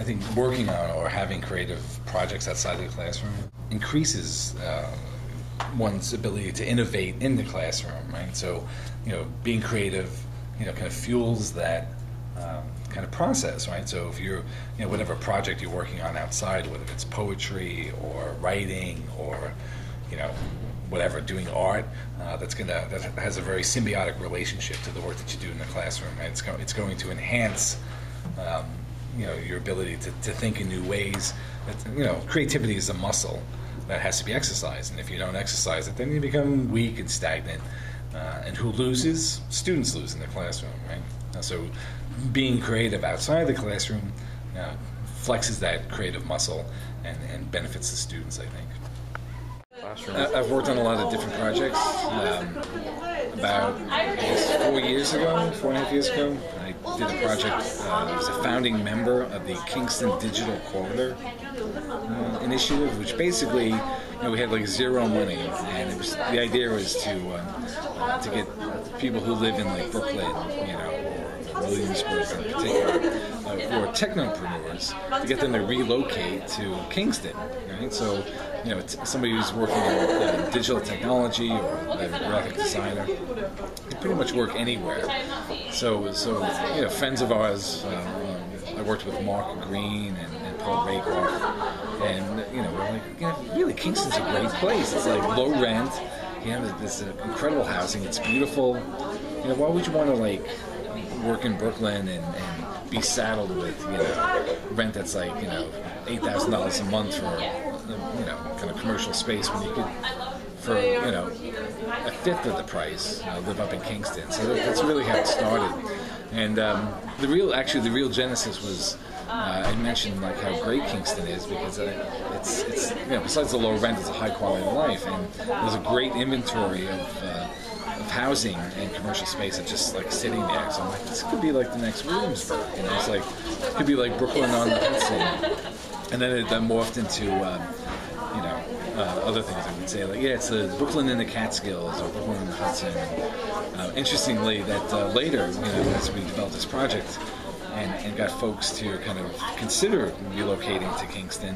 I think working on or having creative projects outside the classroom increases one's ability to innovate in the classroom, right? So, being creative, kind of fuels that kind of process, right? So if you're, whatever project you're working on outside, whether it's poetry or writing or, whatever, doing art, that has a very symbiotic relationship to the work that you do in the classroom. Right? It's going to enhance, your ability to think in new ways. Creativity is a muscle that has to be exercised, and if you don't exercise it, then you become weak and stagnant. And who loses? Students lose in the classroom, right? So being creative outside the classroom flexes that creative muscle and benefits the students, I think. I've worked on a lot of different projects. About, 4.5 years ago, I did a project. I was a founding member of the Kingston Digital Corridor initiative, which basically, we had like zero money, and the idea was to get people who live in like Brooklyn, or Williamsburg in particular, who are technopreneurs, to get them to relocate to Kingston. Right? So, somebody who's working in digital technology or a graphic designer can pretty much work anywhere. So friends of ours, I worked with Mark Green and Paul Rakoff, and we're like, really, Kingston's a great place. It's like low rent. There's incredible housing. It's beautiful. Why would you want to work in Brooklyn and be saddled with rent that's like $8,000 a month for kind of commercial space when you could, for a fifth of the price, live up in Kingston. So that's really how it started. And the real genesis was I mentioned like how great Kingston is because it's besides the low rent, it's a high quality of life, and there's a great inventory of housing and commercial space that's just like sitting there. So I'm like, this could be like the next Williamsburg. It's like it could be like Brooklyn on the Hudson. And then it morphed into other things. I would say it's Brooklyn in the Catskills or Brooklyn in the Hudson. Interestingly, that later, as we developed this project and got folks to kind of consider relocating to Kingston,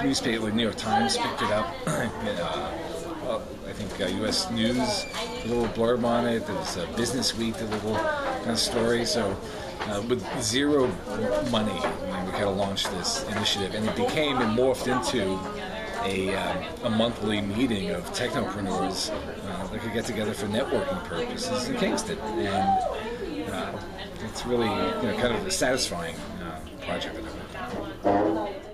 newspaper like New York Times picked it up. I think U.S. News did a little blurb on it. There was Business Week did a little kind of story. So with zero money, we kind of launched this initiative, and it morphed into a monthly meeting of technopreneurs that could get together for networking purposes in Kingston, and it's really kind of a satisfying project that I've worked on.